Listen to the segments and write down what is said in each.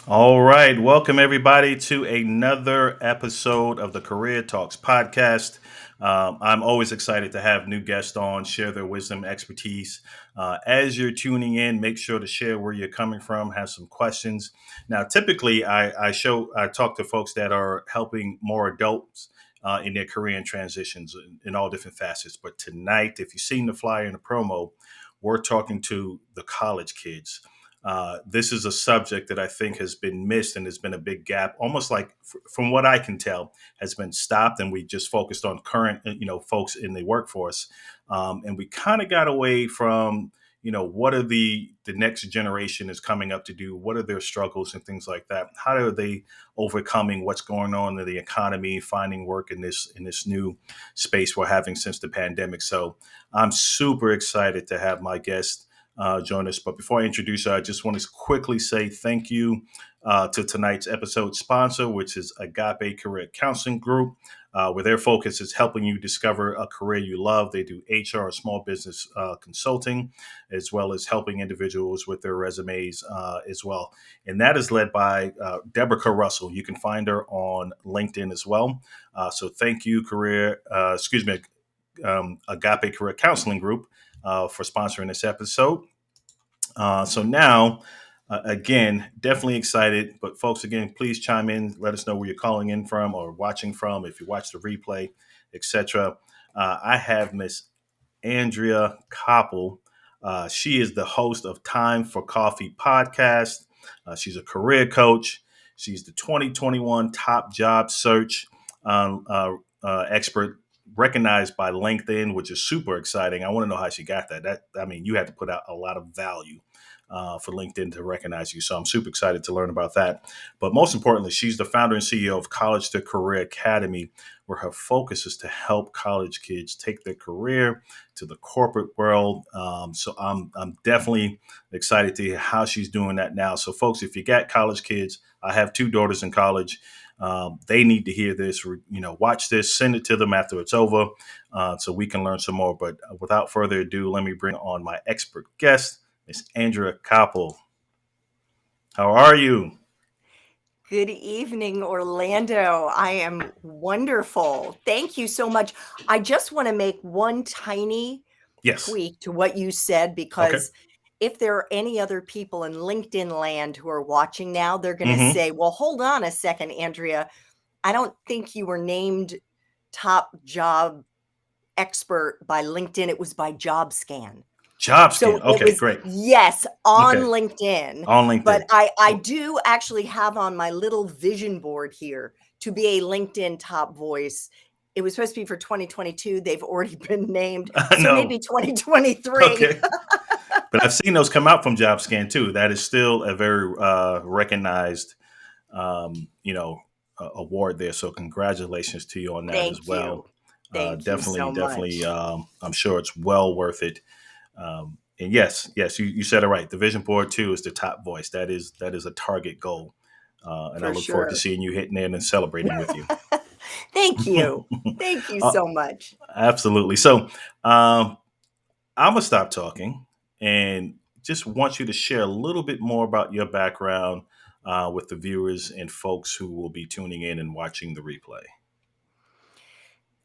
All right. Welcome, everybody, to another episode of the Career Talks podcast. I'm always excited to have new guests on, share their wisdom, expertise. As you're tuning in, make sure to share where you're coming from, have some questions. Now, typically, I talk to folks that are helping more adults in their career and transitions in all different facets. But tonight, if you've seen the flyer and the promo, we're talking to the college kids. This is a subject that I think has been missed and has been a big gap, almost like, from what I can tell, has been stopped. And we just focused on current, folks in the workforce, and we kind of got away from, what are the next generation is coming up to do? What are their struggles and things like that? How are they overcoming what's going on in the economy, finding work in this new space we're having since the pandemic? So I'm super excited to have my guest join us. But before I introduce her, I just want to quickly say thank you to tonight's episode sponsor, which is Agape Career Counseling Group, where their focus is helping you discover a career you love. They do HR, small business consulting, as well as helping individuals with their resumes as well. And that is led by Deborah Russell. You can find her on LinkedIn as well. So thank you, Agape Career Counseling Group, for sponsoring this episode. So now, again, definitely excited. But folks, again, please chime in. Let us know where you're calling in from or watching from. If you watch the replay, etc. I have Miss Andrea Koppel. She is the host of Time for Coffee podcast. She's a career coach. She's the 2021 top job search expert, recognized by LinkedIn, which is super exciting. I want to know how she got that. You had to put out a lot of value for LinkedIn to recognize you. So I'm super excited to learn about that. But most importantly, she's the founder and CEO of College to Career Academy, where her focus is to help college kids take their career to the corporate world. So I'm definitely excited to hear how she's doing that now. So folks, if you got college kids, I have two daughters in college. They need to hear this. Watch this, send it to them after it's over, so we can learn some more. But without further ado, let me bring on my expert guest, Miss Andrea Koppel. How are you? Good evening, Orlando. I am wonderful. Thank you so much. I just want to make one tiny Yes. tweak to what you said Okay. because if there are any other people in LinkedIn land who are watching now, they're going to Mm-hmm. say, well, hold on a second, Andrea. I don't think you were named top job expert by LinkedIn. It was by JobScan. Job So scan. it Okay, was, great. yes, on Okay, LinkedIn, on but LinkedIn. I Cool. do actually have on my little vision board here to be a LinkedIn top voice. It was supposed to be for 2022. They've already been named, so No. maybe 2023. Okay. But I've seen those come out from Job Scan too. That is still a very recognized, um, you know, award there. So congratulations to you on that as Thank well. you. Thank you Definitely, so definitely. much. I'm sure it's well worth it. And yes, you said it right. The vision board too is the top voice. That is a target goal, and I For look forward to sure. seeing you hitting it and celebrating with you. Thank you. Thank you Uh, so much. Absolutely. So I'm gonna stop talking and just want you to share a little bit more about your background with the viewers and folks who will be tuning in and watching the replay.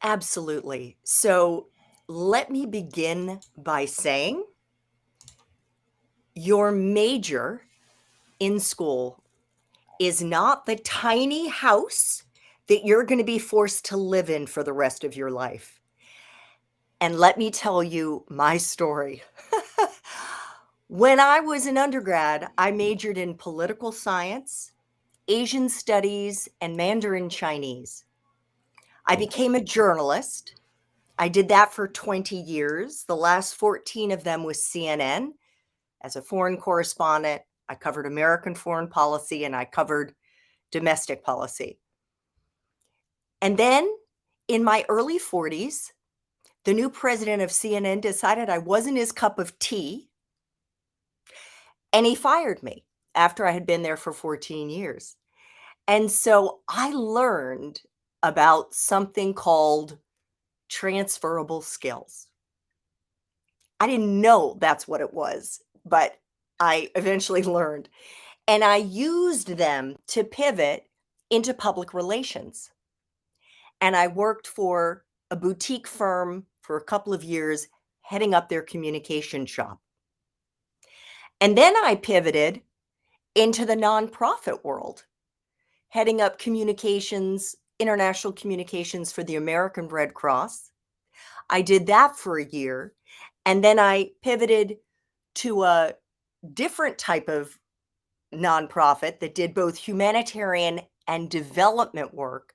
Absolutely. So let me begin by saying your major in school is not the tiny house that you're going to be forced to live in for the rest of your life. And let me tell you my story. When I was an undergrad, I majored in political science, Asian studies, and Mandarin Chinese. I Oh, became a journalist. I did that for 20 years. The last 14 of them was CNN. As a foreign correspondent, I covered American foreign policy and I covered domestic policy. And then in my early 40s, the new president of CNN decided I wasn't his cup of tea, and he fired me after I had been there for 14 years. And so I learned about something called transferable skills. I didn't know that's what it was, but I eventually learned. And I used them to pivot into public relations. And I worked for a boutique firm for a couple of years, heading up their communication shop. And then I pivoted into the nonprofit world, heading up communications, international communications for the American Red Cross. I did that for a year. And then I pivoted to a different type of nonprofit that did both humanitarian and development work,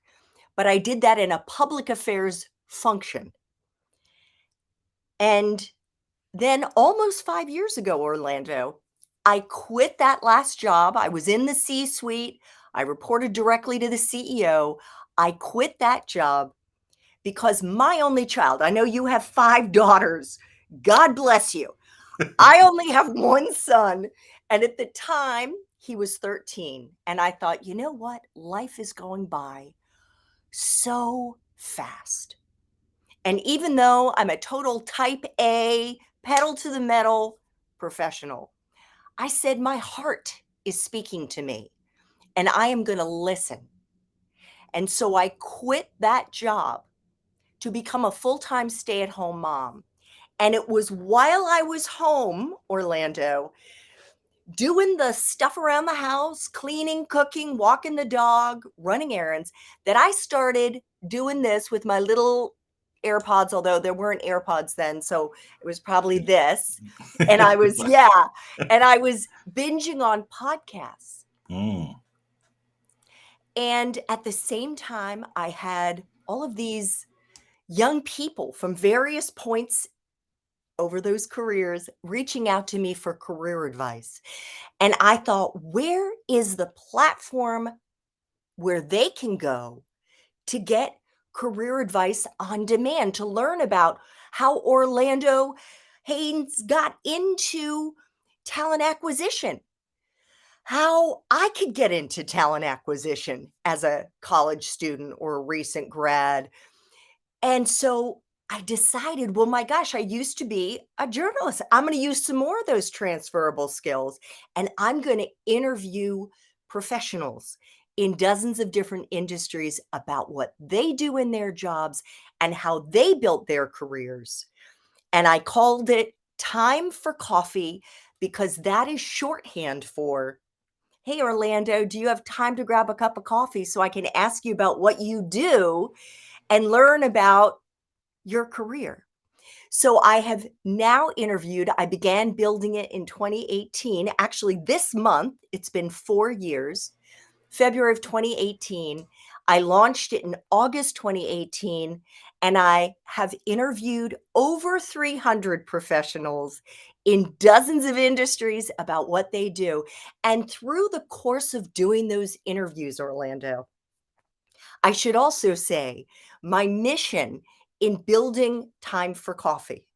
but I did that in a public affairs function. And then almost 5 years ago, Orlando, I quit that last job. I was in the C-suite. I reported directly to the CEO. I quit that job because my only child, I know you have 5 daughters. God bless you. I only have 1 son, and at the time, he was 13, and I thought, "You know what? Life is going by so fast." And even though I'm a total type A, pedal to the metal professional, I said, "My heart is speaking to me, and I am gonna listen." And so I quit that job to become a full-time stay-at-home mom, and it was while I was home, Orlando, doing the stuff around the house, cleaning, cooking, walking the dog, running errands, that I started doing this with my little AirPods, although there weren't AirPods then, so it was probably this. And I was yeah, and I was binging on podcasts. Mm. And at the same time, I had all of these young people from various points over those careers reaching out to me for career advice. And I thought, where is the platform where they can go to get career advice on demand, to learn about how Orlando Haynes got into talent acquisition, how I could get into talent acquisition as a college student or a recent grad. And so I decided, well, my gosh, I used to be a journalist. I'm going to use some more of those transferable skills, and I'm going to interview professionals in dozens of different industries about what they do in their jobs and how they built their careers. And I called it Time for Coffee because that is shorthand for, "Hey, Orlando, do you have time to grab a cup of coffee so I can ask you about what you do and learn about your career?" So I have now interviewed, I began building it in 2018. Actually, this month, it's been 4 years. February of 2018. I launched it in August 2018, and I have interviewed over 300 professionals in dozens of industries about what they do. And through the course of doing those interviews, Orlando, I should also say my mission in building Time for Coffee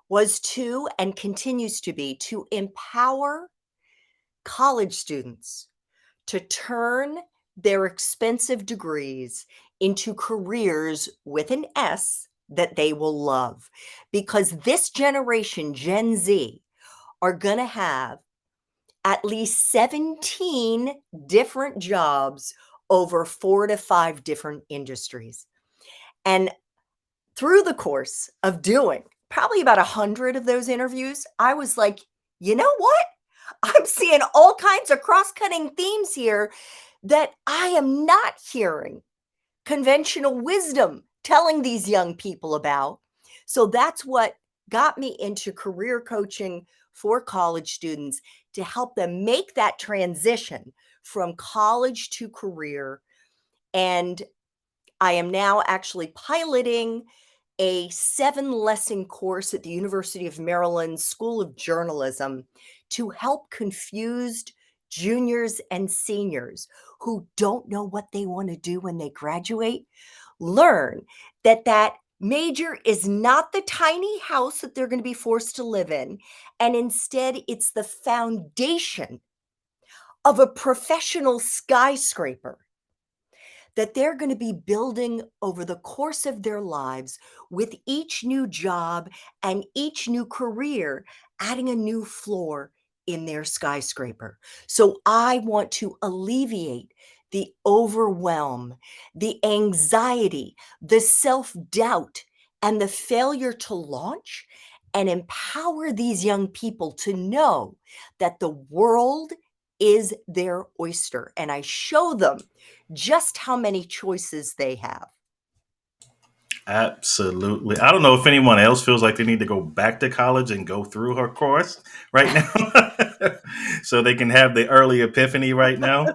was to, and continues to be, to empower college students to turn their expensive degrees into careers with an S that they will love. Because this generation, Gen Z, are going to have at least 17 different jobs over 4 to 5 different industries. And through the course of doing probably about 100 of those interviews, I was like, you know what? I'm seeing all kinds of cross-cutting themes here that I am not hearing conventional wisdom telling these young people about. So that's what got me into career coaching for college students to help them make that transition from college to career. And I am now actually piloting a 7-lesson course at the University of Maryland School of Journalism to help confused juniors and seniors who don't know what they want to do when they graduate learn that that major is not the tiny house that they're going to be forced to live in, and instead it's the foundation of a professional skyscraper that they're going to be building over the course of their lives, with each new job and each new career adding a new floor in their skyscraper. So I want to alleviate the overwhelm, the anxiety, the self-doubt, and the failure to launch, and empower these young people to know that the world is their oyster. And I show them just how many choices they have. Absolutely. I don't know if anyone else feels like they need to go back to college and go through her course right now so they can have the early epiphany right now.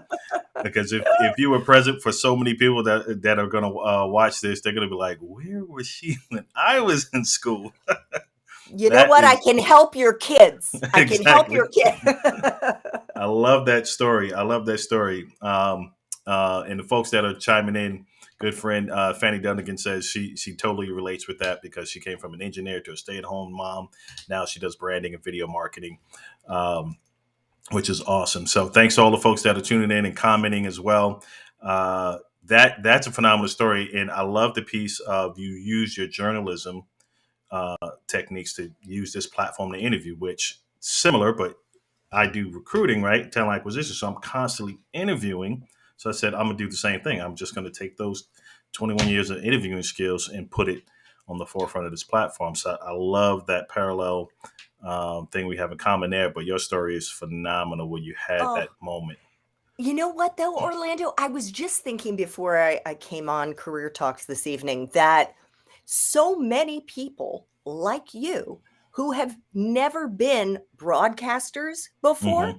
Because if you were present for so many people that are going to watch this, they're going to be like, where was she when I was in school? You know That what? I is can help your kids. I can help exactly. your kid. I love that story. I love that story. And the folks that are chiming in, good friend Fanny Dunnigan says she totally relates with that because she came from an engineer to a stay at home mom. Now she does branding and video marketing, um, which is awesome. So thanks to all the folks that are tuning in and commenting as well. That's a phenomenal story, and I love the piece of you use your journalism techniques to use this platform to interview, which similar, but I do recruiting, right? Talent acquisition. So I'm constantly interviewing. So I said, I'm going to do the same thing. I'm just going to take those 21 years of interviewing skills and put it on the forefront of this platform. So I love that parallel thing we have in common there. But your story is phenomenal where you had Oh, that moment. you know what though, Orlando? I was just thinking before I came on Career Talks this evening that so many people like you who have never been broadcasters before, Hmm.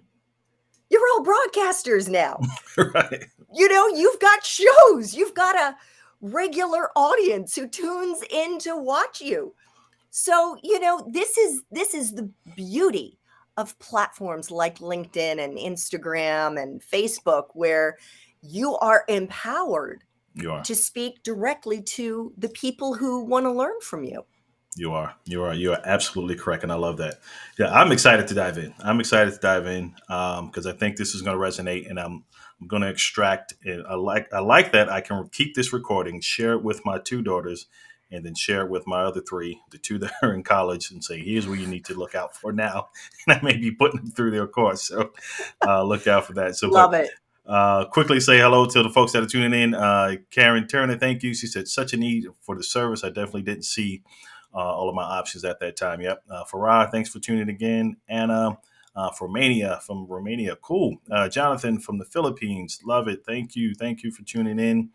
you're all broadcasters now. Right. You've got shows, you've got a regular audience who tunes in to watch you. So, this is the beauty of platforms like LinkedIn and Instagram and Facebook, where you are empowered You are. to speak directly to the people who want to learn from you. You are. You are. You are absolutely correct, and I love that. Yeah, I'm excited to dive in. I'm excited to dive in because I think this is going to resonate, and I'm going to extract. And I like that I can keep this recording, share it with my two daughters, and then share it with my other three, the two that are in college, and say, "Here's what you need to look out for now." And I may be putting them through their course, so look out for that. So, but Love it. quickly say hello to the folks that are tuning in. Karen Turner, thank you. She said, such a need for the service. I definitely didn't see all of my options at that time. Yep. Farah, thanks for tuning in again. Anna from Romania. Cool. Jonathan from the Philippines. Love it. Thank you. Thank you for tuning in.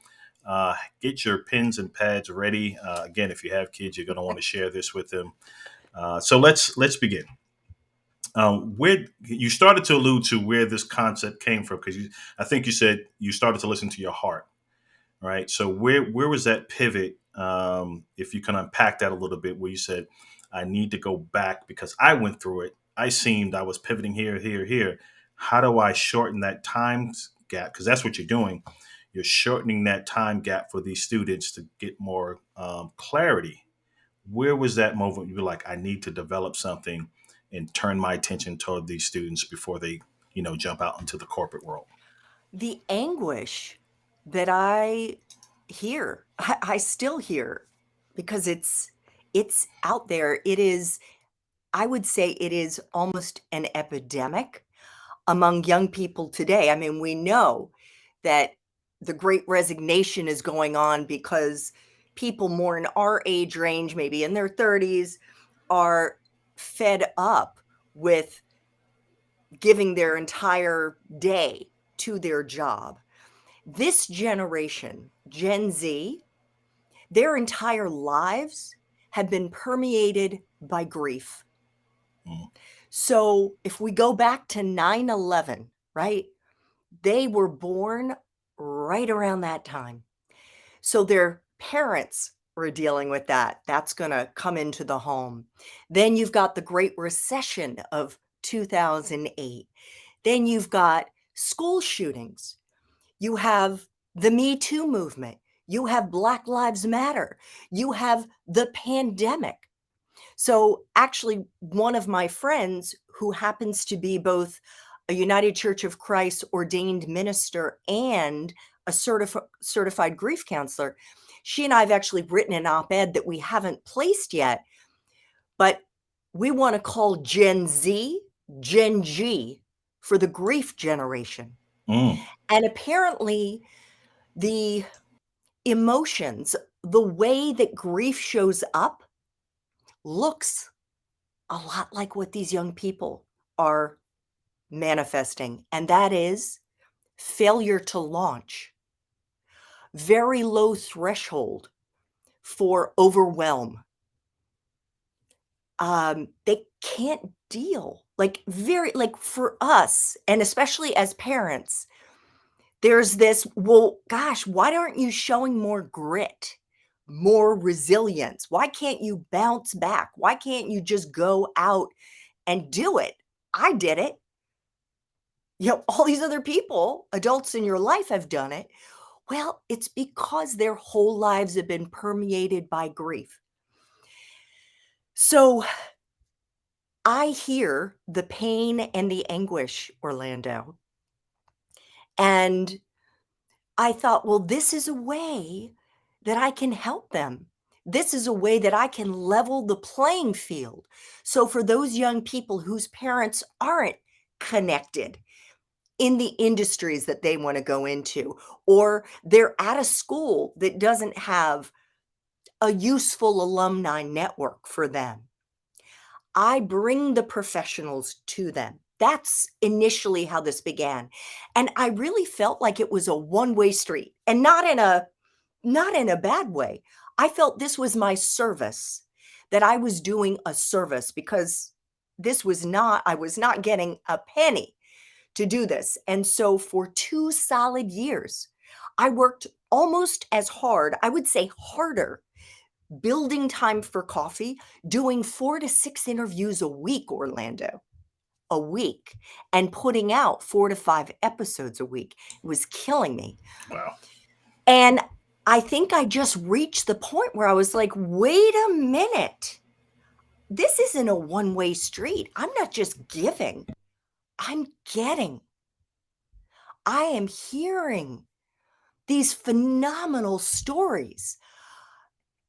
Get your pens and pads ready. Again, if you have kids, you're going to want to share this with them. So let's begin. Where you started to allude to where this concept came from, because I think you said you started to listen to your heart, right? So where was that pivot? If you can unpack that a little bit, where you said, "I need to go back because I went through it. I seemed I was pivoting here, here, here. How do I shorten that time gap? Because that's what you're doing. You're shortening that time gap for these students to get more clarity. Where was that moment you were like, I need to develop something and turn my attention toward these students before they, jump out into the corporate world?" The anguish that I hear, I still hear, because it's out there. It is, I would say it is almost an epidemic among young people today. I mean, we know that the great resignation is going on because people more in our age range, maybe in their 30s, are fed up with giving their entire day to their job. This generation, Gen Z, their entire lives have been permeated by grief. Mm. So if we go back to 9/11, right? They were born right around that time. So their parents were dealing with that. That's going to come into the home. Then you've got the Great Recession of 2008. Then you've got school shootings. You have the Me Too movement. You have Black Lives Matter. You have the pandemic. So, actually, one of my friends who happens to be both a United Church of Christ ordained minister and a certified grief counselor, she and I have actually written an op ed that we haven't placed yet, but we want to call Gen Z Gen G for the grief generation. Mm. And apparently, the emotions, the way that grief shows up, looks a lot like what these young people are manifesting, and that is failure to launch, very low threshold for overwhelm. They can't deal, like, very like, for us, and especially as parents, there's this, "Well, gosh, why aren't you showing more grit, more resilience? Why can't you bounce back? Why can't you just go out and do it? I did it. All these other people, adults in your life have done it." Well, it's because their whole lives have been permeated by grief. So, I hear the pain and the anguish, Orlando, and I thought, well, this is a way that I can help them. This is a way that I can level the playing field. So, for those young people whose parents aren't connected in the industries that they want to go into, or they're at a school that doesn't have a useful alumni network for them, I bring the professionals to them. That's initially how this began. And I really felt like it was a one-way street, and not in a bad way. I felt this was my service, that I was doing a service, because this was not I was not getting a penny to do this. And so for 2 solid years, I worked almost as hard, I would say harder, building time for coffee, doing 4 to 6 interviews a week, Orlando, a week, and putting out 4 to 5 episodes a week. It was killing me. Wow. And I think I just reached the point where I was like, "Wait a minute. This isn't a one-way street. I'm not just giving, I'm getting. I am hearing these phenomenal stories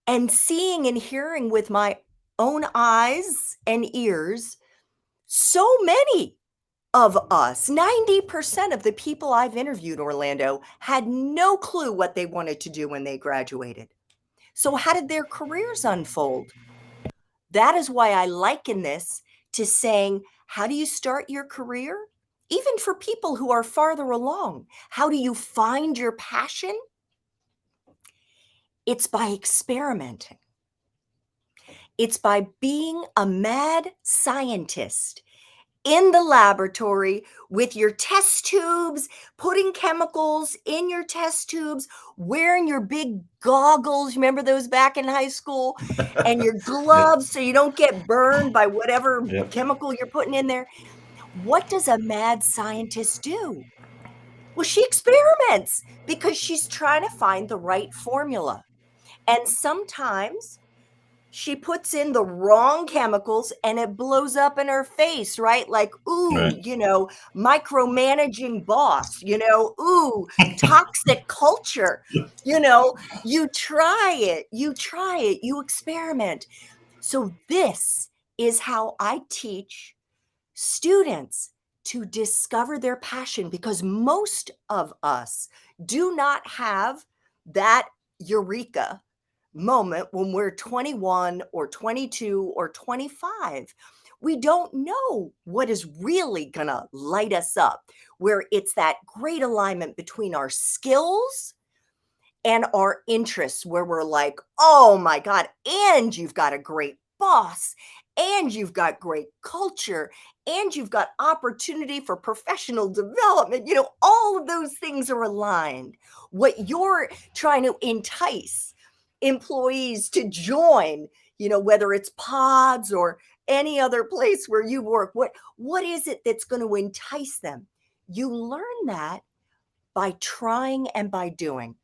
and seeing and hearing with my own eyes and ears so many of us. 90% of the people I've interviewed, Orlando, had no clue what they wanted to do when they graduated. So, how did their careers unfold? That is why I liken this to saying, how do you start your career? Even for people who are farther along, how do you find your passion? It's by experimenting. It's by being a mad scientist in the laboratory with your test tubes, putting chemicals in your test tubes, wearing your big goggles. Remember those back in high school? And your Yep. gloves so you don't get burned by whatever Yep. chemical you're putting in there. What does a mad scientist do? Well, she experiments because she's trying to find the right formula. And sometimes she puts in the wrong chemicals and it blows up in her face, right? Like, ooh, Right. micromanaging boss, ooh, toxic culture. You try it, you experiment. So, this is how I teach students to discover their passion, because most of us do not have that eureka moment when we're 21 or 22 or 25. We don't know what is really going to light us up, where it's that great alignment between our skills and our interests, where we're like, "Oh my God, and you've got a great boss, and you've got great culture, and you've got opportunity for professional development." All of those things are aligned. What you're trying to entice employees to join, whether it's pods or any other place where you work, what is it that's going to entice them? You learn that by trying and by doing.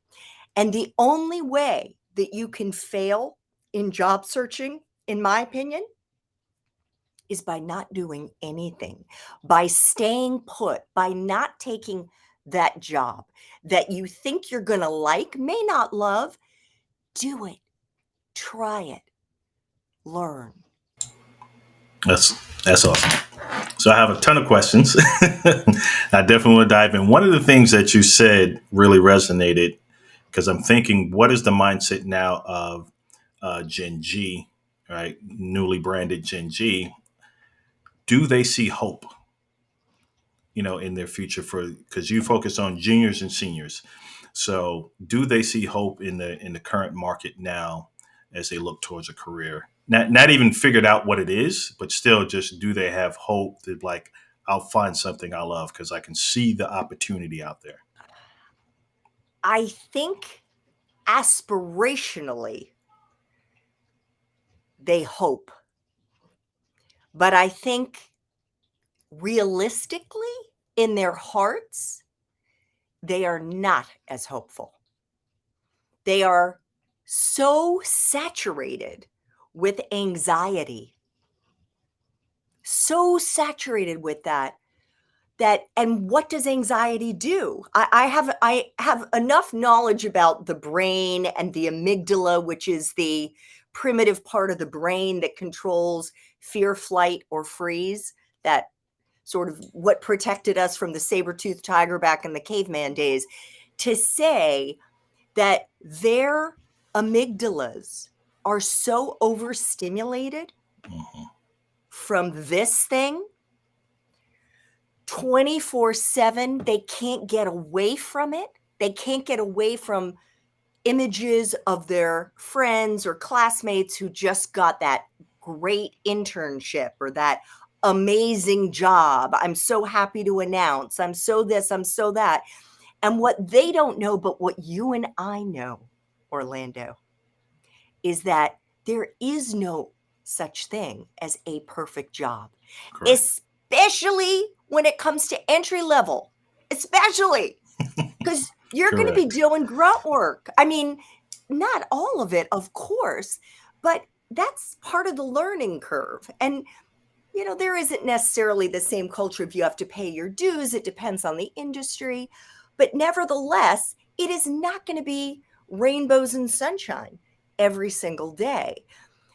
And the only way that you can fail in job searching, in my opinion, is by not doing anything, by staying put, by not taking that job that you think you're going to like, may not love. Do it, try it, learn. That's awesome. So I have a ton of questions. I definitely want to dive in. One of the things that you said really resonated because I'm thinking, what is the mindset now of Gen G, right? Newly branded Gen G. Do they see hope, in their future for because you focus on juniors and seniors. So do they see hope in the current market now as they look towards a career? Not even figured out what it is, but still just do they have hope that like I'll find something I love because I can see the opportunity out there. I think aspirationally they hope, but I think realistically in their hearts, they are not as hopeful. They are so saturated with anxiety, so saturated with that and what does anxiety do? I have enough knowledge about the brain and the amygdala, which is the primitive part of the brain that controls fear, flight, or freeze, that sort of what protected us from the saber-toothed tiger back in the caveman days, to say that their amygdalas are so overstimulated Mhm. from this thing 24/7, they can't get away from it. They can't get away from images of their friends or classmates who just got that great internship or that amazing job. I'm so happy to announce. I'm so this, I'm so that. And what they don't know, but what you and I know, Orlando, is that there is no such thing as a perfect job, Correct. especially when it comes to entry level, especially because you're going to be Correct. doing grunt work. I mean, not all of it, of course, but that's part of the learning curve. And, there isn't necessarily the same culture if you have to pay your dues. It depends on the industry. But nevertheless, it is not going to be rainbows and sunshine every single day.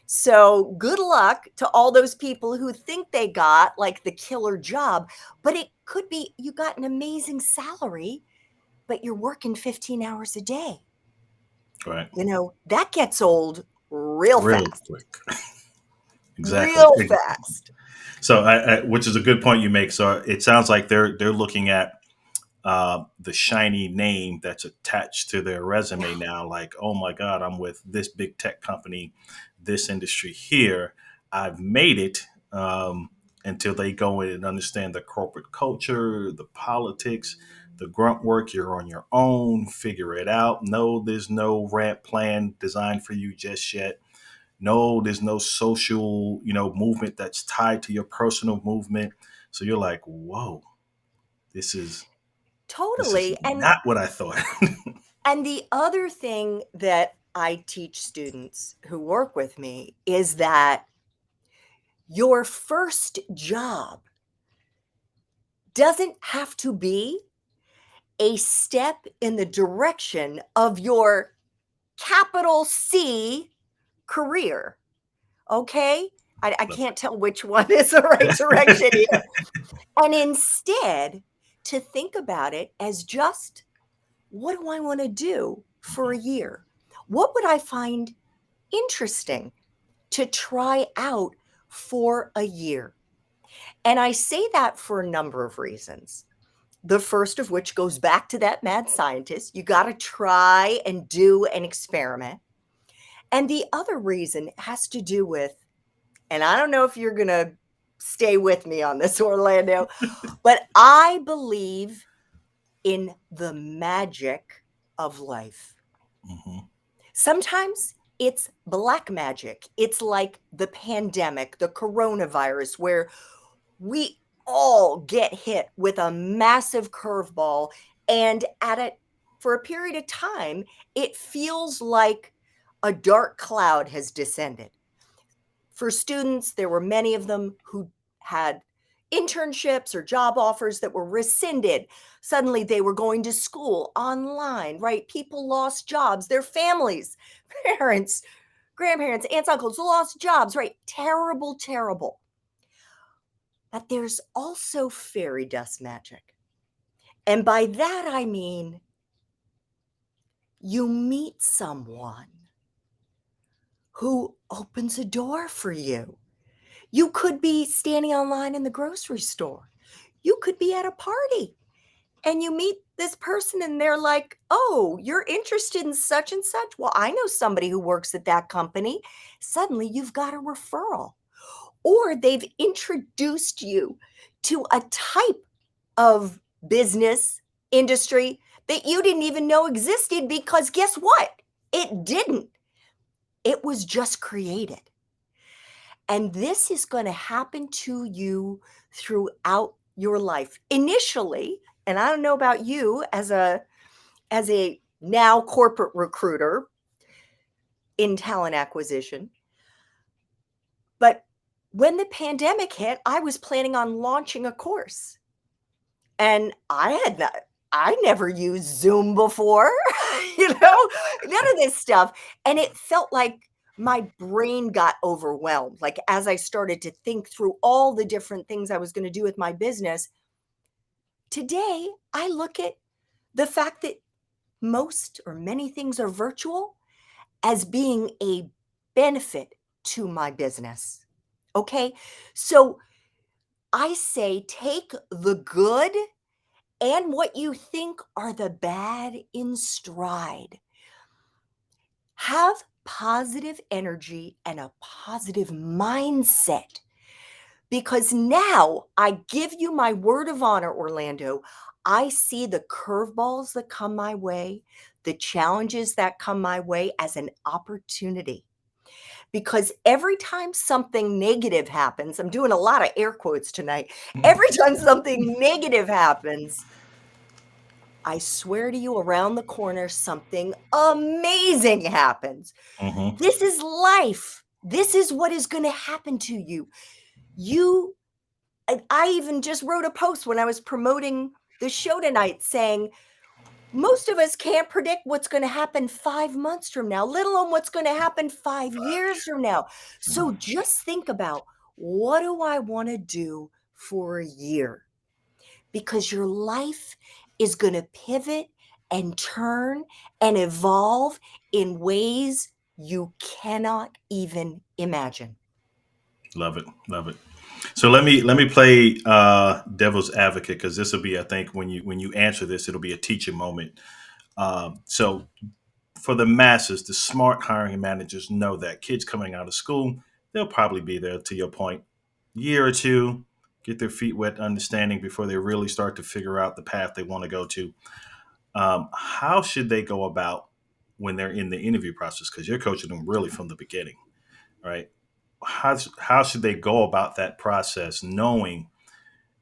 So good luck to all those people who think they got like the killer job, but it could be you got an amazing salary, but you're working 15 hours a day. Right. That gets old real Real fast, quick. Exactly. real fast. So, which is a good point you make. So, it sounds like they're looking at the shiny name that's attached to their resume now. Like, oh my God, I'm with this big tech company, this industry here. I've made it. Until they go in and understand the corporate culture, the politics, the grunt work. You're on your own. Figure it out. No, there's no ramp plan designed for you just yet. No, there's no social, movement that's tied to your personal movement. So you're like, whoa, this is this is Totally. And not what I thought. and the other thing that I teach students who work with me is that your first job doesn't have to be a step in the direction of your capital C career. Okay? I Love can't tell which one is the right direction here. And instead, to think about it as just what do I want to do it. for Mhm. a year? What would I find interesting to try out for a year? And I say that for a number of reasons. The first of which goes back to that mad scientist. You got to try and do an experiment. And the other reason has to do with, and I don't know if you're going to stay with me on this, Orlando, but I believe in the magic of life. Mhm. Sometimes it's black magic. It's like the pandemic, the coronavirus, where we all get hit with a massive curveball. And at it for a period of time, it feels like a dark cloud has descended. For students, there were many of them who had internships or job offers that were rescinded. Suddenly they were going to school online, right? People lost jobs, their families, parents, grandparents, aunts, uncles lost jobs, right? Terrible, terrible. that there's also fairy dust magic. And by that, I mean you meet someone who opens a door for you. You could be standing online in the grocery store. You could be at a party and you meet this person and they're like, "Oh, you're interested in such and such? Well, I know somebody who works at that company." Suddenly you've got a referral. Or they've introduced you to a type of business industry that you didn't even know existed because guess what? It didn't. It was just created. And this is going to happen to you throughout your life. Initially, and I don't know about you as a now corporate recruiter in talent acquisition, but when the pandemic hit, I was planning on launching a course. And I never used Zoom before, none of this stuff. And it felt like my brain got overwhelmed. Like as I started to think through all the different things I was going to do with my business, today I look at the fact that most or many things are virtual as being a benefit to my business. Okay. So I say take the good and what you think are the bad in stride. Have positive energy and a positive mindset because now I give you my word of honor, Orlando. I see the curveballs that come my way, the challenges that come my way as an opportunity. Because every time something negative happens, I'm doing a lot of air quotes tonight. Every time something negative happens, I swear to you, around the corner, something amazing happens. Hmm. This is life. This is what is going to happen to you. I even just wrote a post when I was promoting the show tonight saying, most of us can't predict what's going to happen 5 months from now, let alone what's going to happen 5 years from now. So just think about, what do I want to do for a year? Because your life is going to pivot and turn and evolve in ways you cannot even imagine. Love it, love it. So let me play devil's advocate because this will be, I think, when you answer this, it'll be a teaching moment. So for the masses, the smart hiring managers know that kids coming out of school, they'll probably be there to your point, year or two, get their feet wet, understanding before they really start to figure out the path they want to go to. How should they go about when they're in the interview process? Because you're coaching them really from the beginning, right? How should they go about that process, knowing,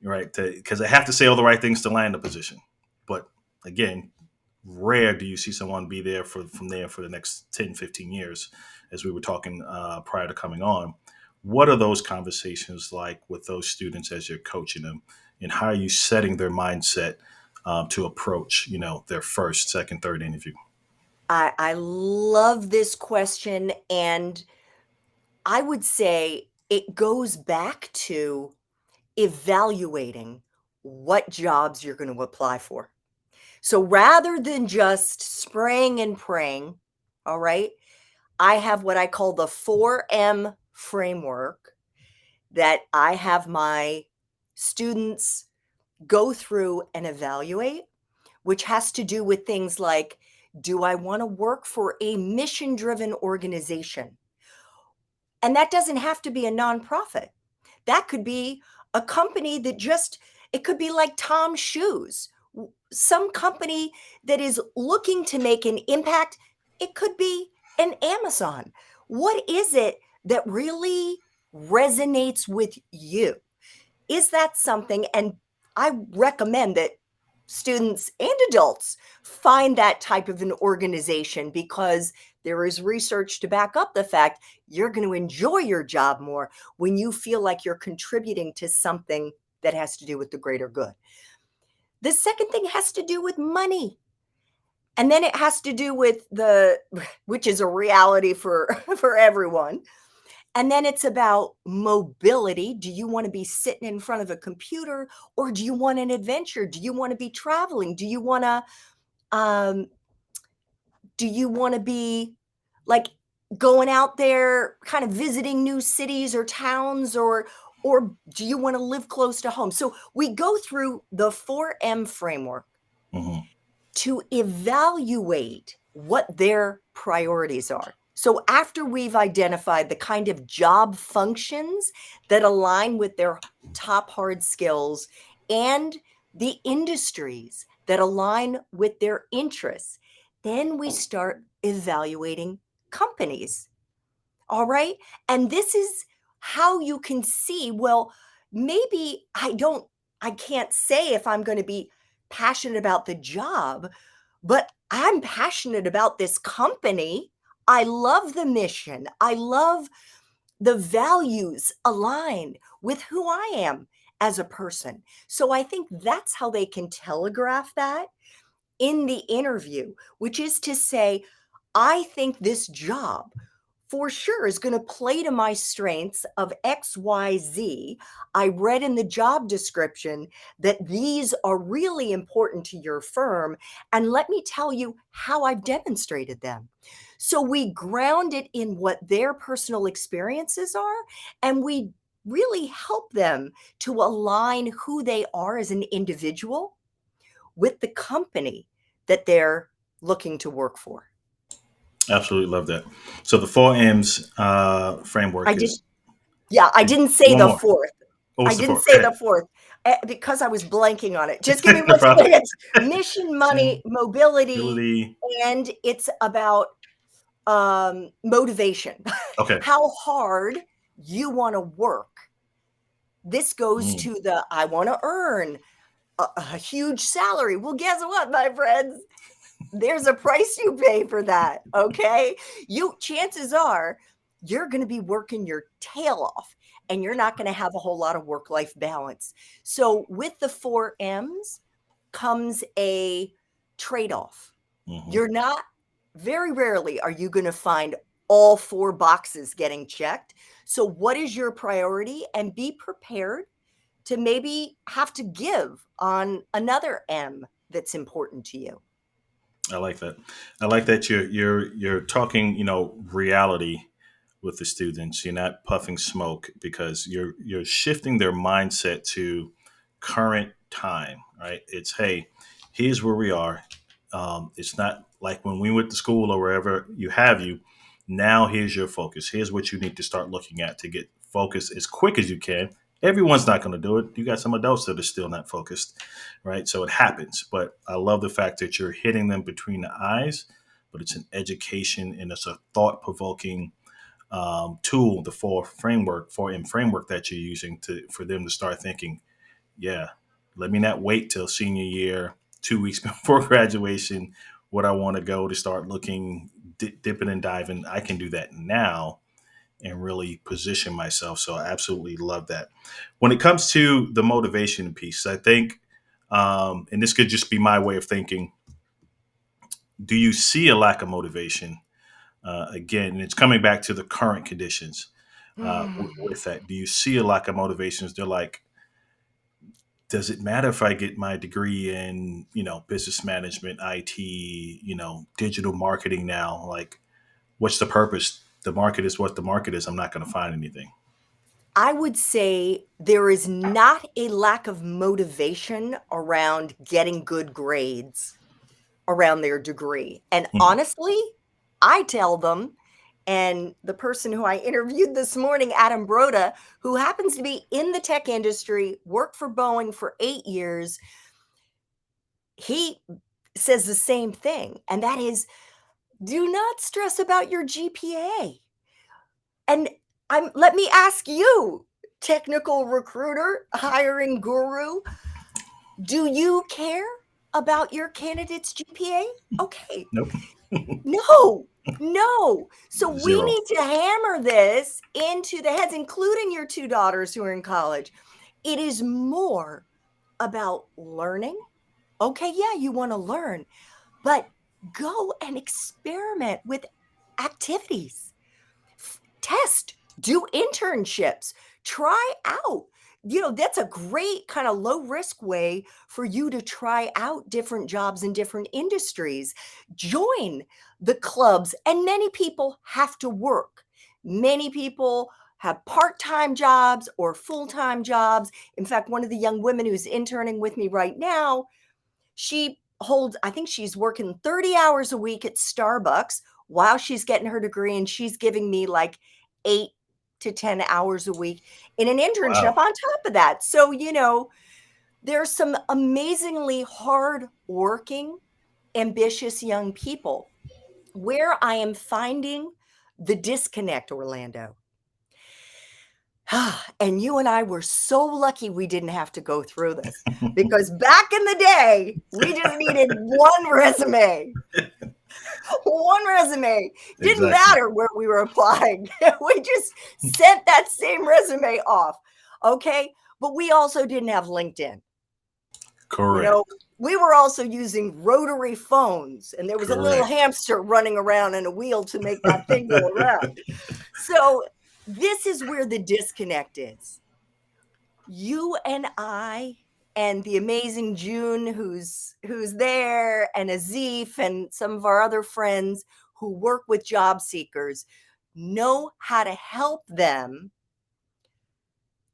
right? Because they have to say all the right things to land a position, but again, rare do you see someone be there from there for the next 10, 15 years, as we were talking prior to coming on. What are those conversations like with those students as you're coaching them, and how are you setting their mindset to approach, their first, second, third interview? I love this question. And I would say it goes back to evaluating what jobs you're going to apply for. So rather than just spraying and praying, all right, I have what I call the 4M framework that I have my students go through and evaluate, which has to do with things like, do I want to work for a mission driven organization? And that doesn't have to be a nonprofit. That could be a company that just, it could be like Tom's Shoes, some company that is looking to make an impact. It could be an Amazon. What is it that really resonates with you? Is that something? And I recommend that students and adults find that type of an organization because there is research to back up the fact you're going to enjoy your job more when you feel like you're contributing to something that has to do with the greater good. The second thing has to do with money. And then it has to do with which is a reality for for everyone. And then it's about mobility. Do you want to be sitting in front of a computer, or do you want an adventure? Do you want to be traveling? Um, do you want to be like going out there kind of visiting new cities or towns, or do you want to live close to home? So we go through the 4M framework Hmm. to evaluate what their priorities are. So after we've identified the kind of job functions that align with their top hard skills and the industries that align with their interests, then we start evaluating companies. All right. And this is how you can see, well, maybe I can't say if I'm going to be passionate about the job, but I'm passionate about this company. I love the mission. I love the values align with who I am as a person. So I think that's how they can telegraph that in the interview, which is to say, I think this job for sure is going to play to my strengths of XYZ. I read in the job description that these are really important to your firm. And let me tell you how I've demonstrated them. So we ground it in what their personal experiences are, and we really help them to align who they are as an individual with the company that they're looking to work for. Absolutely love that. So the four M's I framework did, is yeah, I didn't say one the more. fourth. Oh, I what's the didn't fourth? say Okay. the fourth because I was blanking on it. Just give me No 1 problem. second. Mission, money, mobility, Ability. and it's about motivation. Okay. How hard you want to work. This goes Mm. to the I want to earn a huge salary. Well, guess what, my friends? There's a price you pay for that, okay? You chances are you're going to be working your tail off and you're not going to have a whole lot of work-life balance. So with the 4 M's comes a trade-off. Hmm. You're not very rarely are you going to find all 4 boxes getting checked. So what is your priority, and be prepared to maybe have to give on another M that's important to you. I like that. I like that you're talking, reality with the students. You're not puffing smoke because you're shifting their mindset to current time, right? It's, hey, here's where we are. It's not like when we went to school or wherever you have you. Now here's your focus. Here's what you need to start looking at to get focused as quick as you can. Everyone's not going to do it. You got some adults that are still not focused, right? So it happens. But I love the fact that you're hitting them between the eyes, but it's an education and it's a thought provoking tool, the four M framework that you're using to for them to start thinking, yeah, let me not wait till senior year, 2 weeks before graduation, what I want to go to start looking, dipping and diving. I can do that now and really position myself. So I absolutely love that. When it comes to the motivation piece, I think, and this could just be my way of thinking, do you see a lack of motivation? Again, and it's coming back to the current conditions with that. Do you see a lack of motivations? They're like, does it matter if I get my degree in, business management, IT, digital marketing now? Like, what's the purpose? The market is what the market is. I'm not going to find anything. I would say there is not a lack of motivation around getting good grades around their degree. And Hmm. honestly, I tell them, and the person who I interviewed this morning, Adam Broda, who happens to be in the tech industry, worked for Boeing for 8 years, he says the same thing. And that is, do not stress about your GPA. And let me ask you, technical recruiter, hiring guru, do you care about your candidate's GPA? Okay. Nope. No, no. So we Zero. need to hammer this into the heads, including your 2 daughters who are in college. It is more about learning. Okay, yeah, you want to learn, but go and experiment with activities. Test. Do internships, try out. That's a great kind of low risk way for you to try out different jobs in different industries. Join the clubs, and many people have to work. Many people have part time jobs or full time jobs. In fact, one of the young women who's interning with me right now, she holds, I think she's working 30 hours a week at Starbucks while she's getting her degree, and she's giving me like 8 to 10 hours a week in an internship Wow. on top of that. So, there's some amazingly hard working, ambitious young people. Where I am finding the disconnect, Orlando, and you and I were so lucky we didn't have to go through this, because back in the day, we just needed one resume. One resume. Didn't Exactly. matter where we were applying. We just sent that same resume off. Okay. But we also didn't have LinkedIn. You Correct. know, we were also using rotary phones, and there was a little Correct. hamster running around in a wheel to make that thing go around. So, this is where the disconnect is. You and I and the amazing June who's there, and Azif and some of our other friends who work with job seekers know how to help them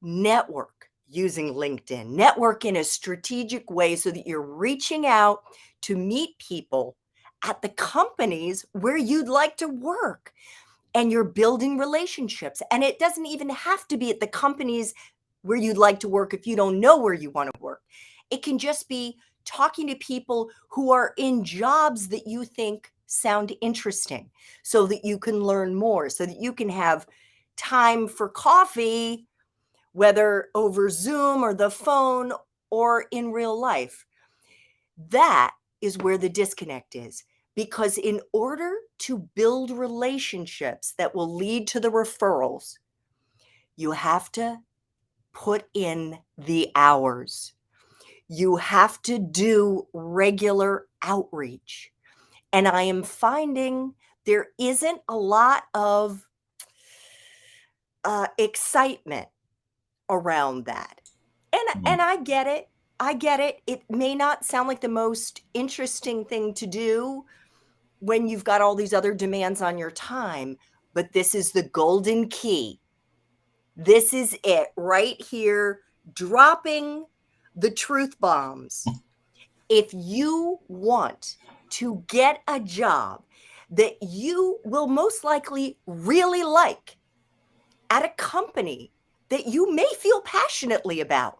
network using LinkedIn. Network in a strategic way so that you're reaching out to meet people at the companies where you'd like to work, and you're building relationships. And it doesn't even have to be at the companies where you'd like to work if you don't know where you want to work. It can just be talking to people who are in jobs that you think sound interesting, so that you can learn more, so that you can have time for coffee, whether over Zoom or the phone or in real life. That is where the disconnect is. Because in order to build relationships that will lead to the referrals, you have to put in the hours. You have to do regular outreach. And I am finding there isn't a lot of excitement around that. And Mm. I get it. I get it. It may not sound like the most interesting thing to do when you've got all these other demands on your time, but this is the golden key. This is it right here, dropping the truth bombs. If you want to get a job that you will most likely really like at a company that you may feel passionately about,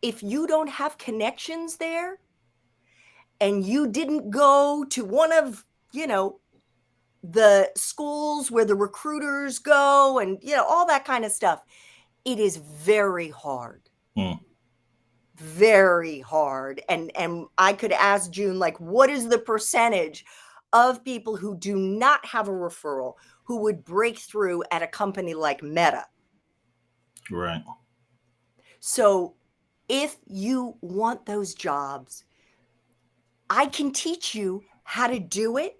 if you don't have connections there and you didn't go to one of, the schools where the recruiters go, and all that kind of stuff, it is very hard. Mm. Very hard. And I could ask June, like, what is the percentage of people who do not have a referral who would break through at a company like Meta? Right. So if you want those jobs, I can teach you how to do it,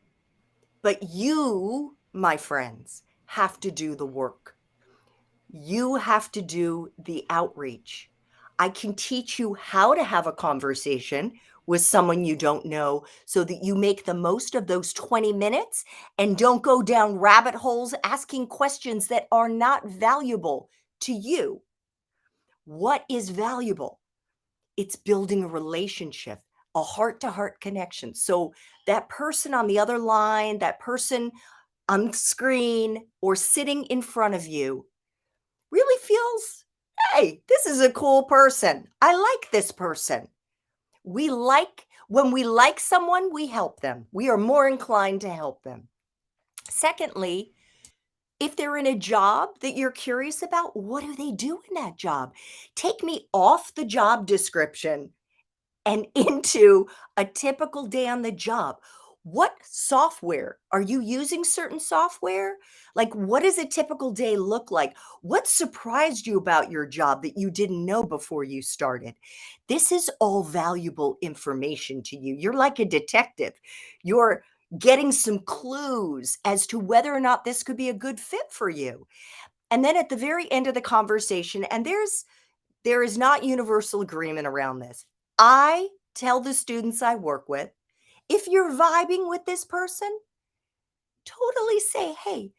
but you, my friends, have to do the work. You have to do the outreach. I can teach you how to have a conversation with someone you don't know so that you make the most of those 20 minutes and don't go down rabbit holes asking questions that are not valuable to you. What is valuable? It's building a relationship, a heart to heart connection. So that person on the other line, that person on the screen or sitting in front of you, really feels, hey, this is a cool person. I like this person. When we like someone, we help them. We are more inclined to help them. Secondly, if they're in a job that you're curious about, what do they do in that job? Take me off the job description and into a typical day on the job. What software are you using? Certain software? Like, what does a typical day look like? What surprised you about your job that you didn't know before you started? This is all valuable information to you. You're like a detective. You're getting some clues as to whether or not this could be a good fit for you. And then at the very end of the conversation, and there is not universal agreement around this. I tell the students I work with, if you're vibing with this person, totally say, hey,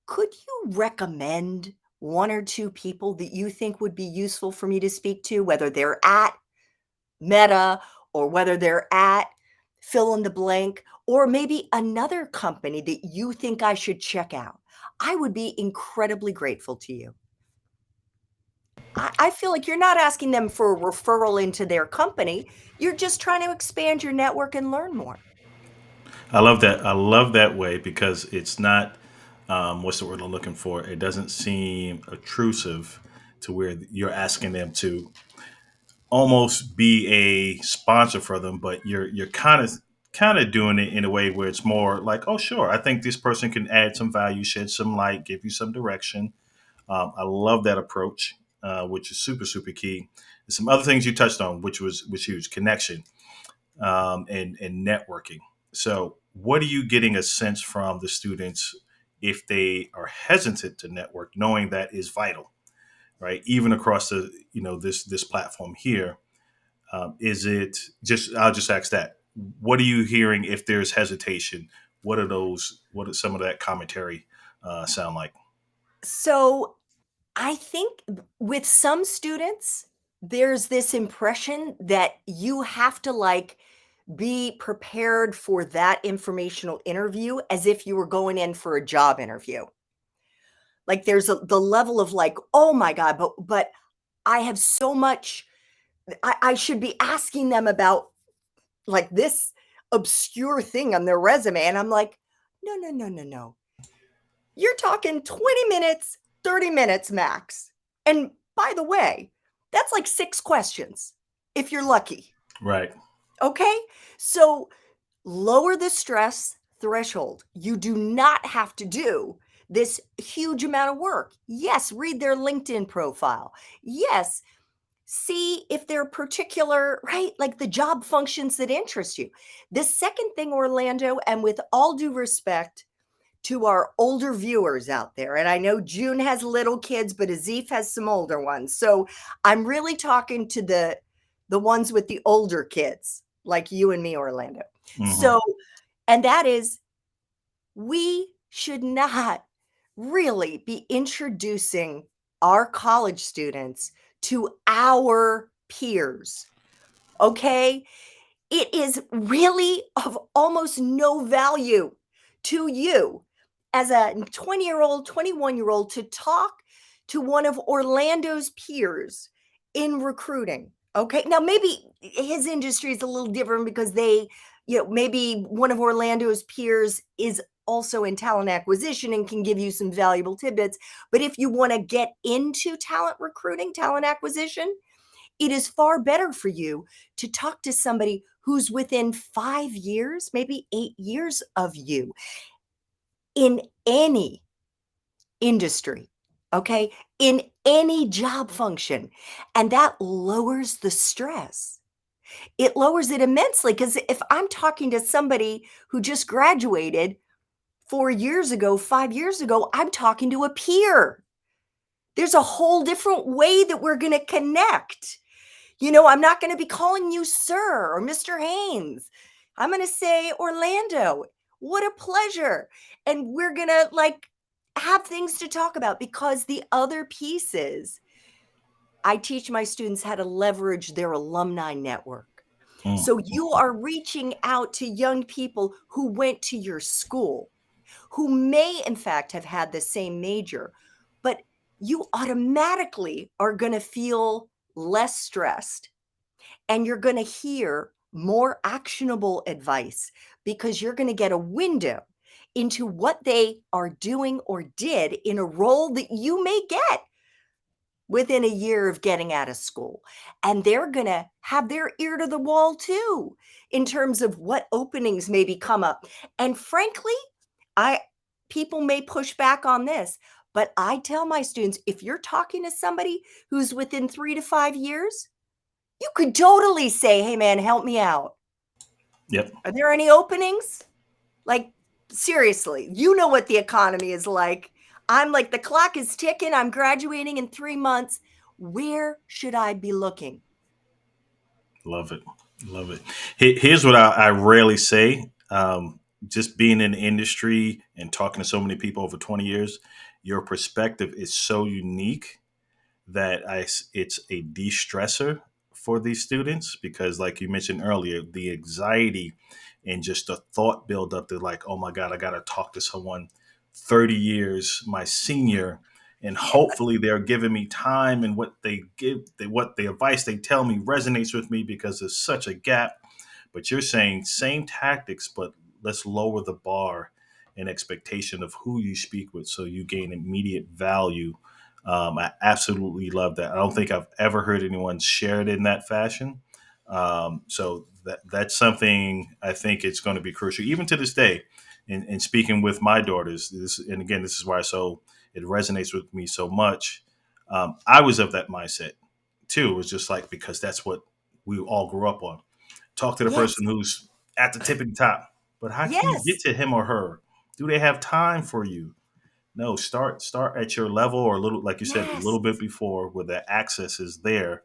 could you recommend one or two people that you think would be useful for me to speak to, whether they're at Meta or whether they're at fill in the blank, or maybe another company that you think I should check out? I would be incredibly grateful to you. I feel like you're not asking them for a referral into their company. You're just trying to expand your network and learn more. I love that. I love that way because it's not what's the word I'm looking for? It doesn't seem obtrusive to where you're asking them to almost be a sponsor for them, but you're kind of doing it in a way where it's more like, oh, sure, I think this person can add some value, shed some light, give you some direction. I love that approach, which is super super key. And some other things you touched on, which was huge, connection and networking. So, what are you getting a sense from the students if they are hesitant to network, knowing that is vital, right? Even across the this platform here, is it just? I'll just ask that. What are you hearing if there's hesitation? What are those? What does some of that commentary sound like? So I think with some students, there's this impression that you have to like be prepared for that informational interview as if you were going in for a job interview. Like there's the level of like, oh my God, but I have so much I should be asking them about like this obscure thing on their resume. And I'm like, no, no, no, no, no. You're talking 20 minutes, 30 minutes max. And by the way, that's like 6 questions if you're lucky. Right. Okay? So lower the stress threshold. You do not have to do this huge amount of work. Yes, read their LinkedIn profile. Yes, see if there are particular, right? Like the job functions that interest you. The second thing, Orlando, and with all due respect to our older viewers out there, and I know June has little kids, but Azif has some older ones. So I'm really talking to the ones with the older kids, like you and me, Orlando. Hmm. So, and that is, we should not really be introducing our college students to our peers. Okay? It is really of almost no value to you as a 20-year-old, 21-year-old to talk to one of Orlando's peers in recruiting. Okay. Now, maybe his industry is a little different because maybe one of Orlando's peers is also in talent acquisition and can give you some valuable tidbits. But if you want to get into talent recruiting, talent acquisition, it is far better for you to talk to somebody who's within 5 years, maybe 8 years of you in any industry, okay? In any job function. And that lowers the stress. It lowers it immensely because if I'm talking to somebody who just graduated 4 years ago, 5 years ago, I'm talking to a peer. There's a whole different way that we're going to connect. I'm not going to be calling you sir or Mr. Haynes. I'm going to say, Orlando, what a pleasure. And we're going to like have things to talk about because the other pieces, I teach my students how to leverage their alumni network. So you are reaching out to young people who went to your school, who may in fact have had the same major, but you automatically are going to feel less stressed and you're going to hear more actionable advice because you're going to get a window into what they are doing or did in a role that you may get within a year of getting out of school. And they're going to have their ear to the wall too in terms of what openings maybe come up. And frankly, I people may push back on this, but I tell my students, if you're talking to somebody who's within 3 to 5 years, you could totally say, "Hey man, help me out. Yep. Are there any openings?" Like, seriously, you know what the economy is like. I'm like, the clock is ticking. I'm graduating in 3 months. Where should I be looking? Love it. Love it. Here's what I rarely say. Just being in the industry and talking to so many people over 20 years, your perspective is so unique that it's a de-stressor for these students because like you mentioned earlier, the anxiety and just the thought build up, they're like, oh my god, I gotta talk to someone 30 years my senior, and hopefully they're giving me time, and what they give, what the advice they tell me resonates with me because there's such a gap. But you're saying same tactics, but let's lower the bar and expectation of who you speak with so you gain immediate value. I absolutely love that. I don't think I've ever heard anyone share it in that fashion. So that's something I think it's going to be crucial, even to this day. And speaking with my daughters, and again, this is why it resonates with me so much. I was of that mindset too. It was just like because that's what we all grew up on. Talk to the Yes. person who's at the tipping top. But how can you get Yes. to him or her? Do they have time for you? No, start at your level, or a little, like you said, a Yes. little bit before, where the access is there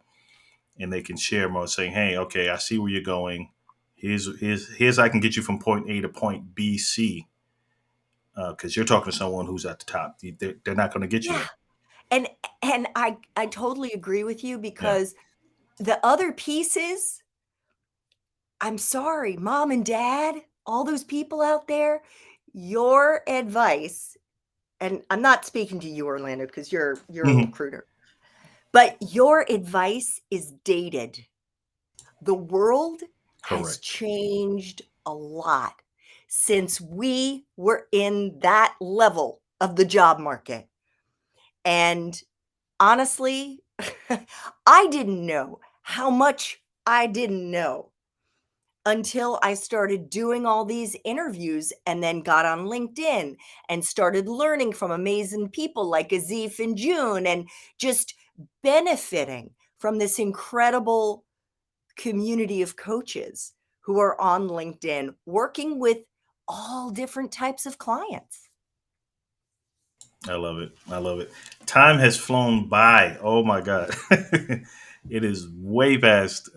and they can share more, saying, hey, okay, I see where you're going. Here's I can get you from point A to point B, C, because you're talking to someone who's at the top. They're not going to get you Yeah. there. And I totally agree with you Yeah. because the other pieces, I'm sorry, mom and dad, all those people out there, your advice, and I'm not speaking to you, Orlando, because you're a Hmm. recruiter, but your advice is dated. The world has Correct. changed a lot since we were in that level of the job market. And honestly, I didn't know how much I didn't know until I started doing all these interviews and then got on LinkedIn and started learning from amazing people like Azif and June and just benefiting from this incredible community of coaches who are on LinkedIn working with all different types of clients. I love it. I love it. Time has flown by. Oh my god, it is way past.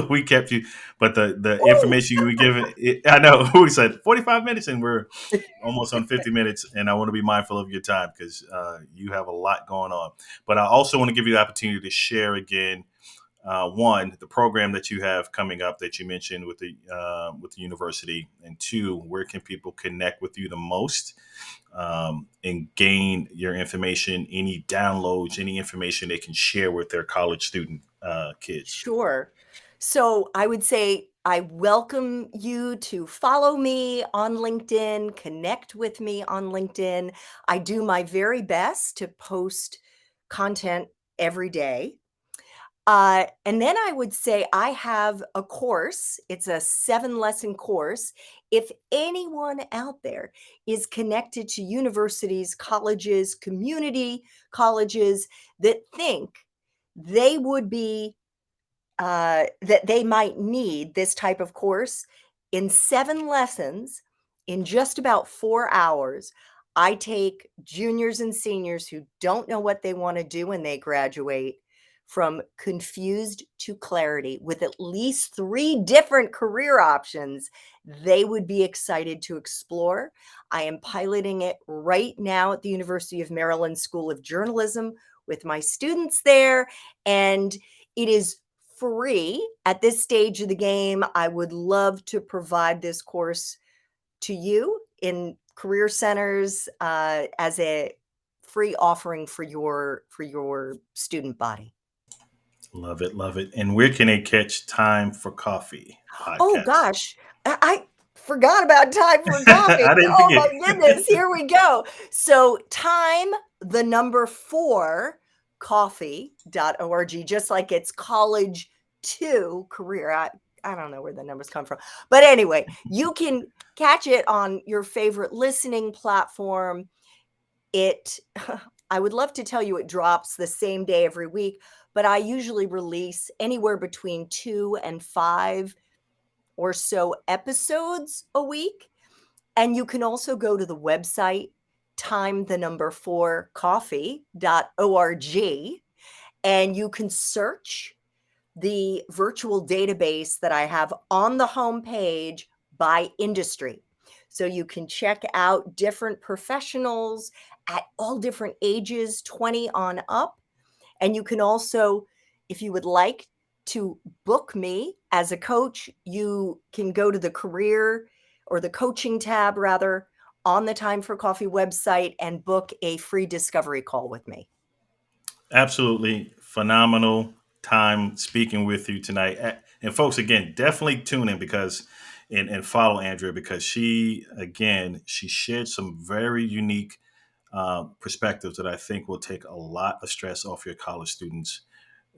We kept you, but the Ooh, information you were given, I know we said 45 minutes, and we're almost on 50 minutes. And I want to be mindful of your time because you have a lot going on. But I also want to give you the opportunity to share again. One, the program that you have coming up that you mentioned with the university, and two, where can people connect with you the most and gain your information, any downloads, any information they can share with their college student kids. sure. So I would say I welcome you to follow me on LinkedIn, connect with me on LinkedIn. I do my very best to post content every day. And then I would say I have a course. It's a 7-lesson course. If anyone out there is connected to universities, colleges, community colleges that think they would be that they might need this type of course in 7 lessons in just about 4 hours. I take juniors and seniors who don't know what they want to do when they graduate from confused to clarity with at least 3 different career options they would be excited to explore. I am piloting it right now at the University of Maryland School of Journalism with my students there. And it is free at this stage of the game. I would love to provide this course to you in career centers as a free offering for your student body. Love it, love it. And where can they catch Time for Coffee Oh podcast? gosh, I forgot about Time for Coffee. I didn't Oh my forget. goodness, here we go. So time, the number 4, coffee.org, just like it's college to career. I don't know where the numbers come from. But anyway, you can catch it on your favorite listening platform. It I would love to tell you it drops the same day every week, but I usually release anywhere between 2 and 5 or so episodes a week. And you can also go to the website, time4coffee.org, and you can search the virtual database that I have on the homepage by industry. So you can check out different professionals at all different ages, 20 on up. And you can also, if you would like to book me as a coach, you can go to the career or the coaching tab rather on the Time for Coffee website and book a free discovery call with me. Absolutely phenomenal time speaking with you tonight. And folks, again, definitely tune in because and follow Andrea because she shared some very unique perspectives that I think will take a lot of stress off your college students,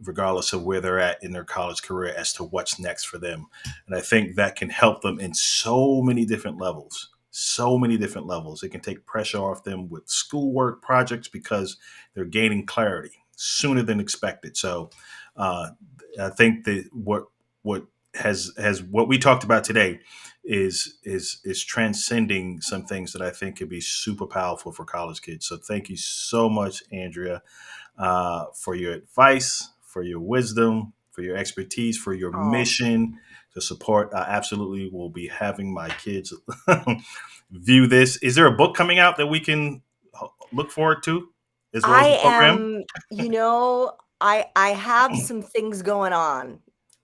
regardless of where they're at in their college career, as to what's next for them. And I think that can help them in so many different levels. So many different levels. It can take pressure off them with schoolwork projects because they're gaining clarity sooner than expected. So uh, I think that what has what we talked about today is transcending some things that I think could be super powerful for college kids. So thank you so much, Andrea, for your advice, for your wisdom, for your expertise, for your Oh, mission to support. I absolutely will be having my kids view this. Is there a book coming out that we can look forward to as well as the I program? am, I have some things going on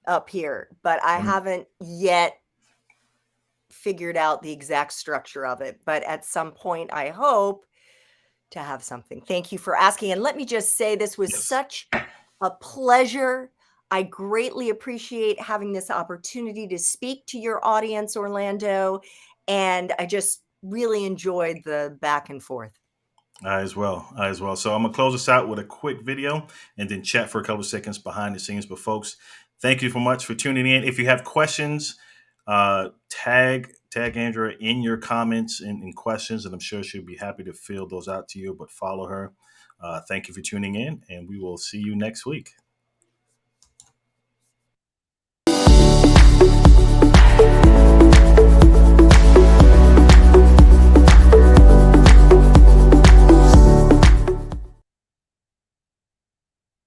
up here, but I haven't yet figured out the exact structure of it. But at some point, I hope to have something. Thank you for asking. And let me just say, this was Yes. such a pleasure. I greatly appreciate having this opportunity to speak to your audience, Orlando. And I just really enjoyed the back and forth. I as well. I as well. So I'm gonna close this out with a quick video and then chat for a couple of seconds behind the scenes. But folks, thank you so much for tuning in. If you have questions, tag Andrea in your comments and questions, and I'm sure she'll be happy to fill those out to you. But follow her. Thank you for tuning in, and we will see you next week.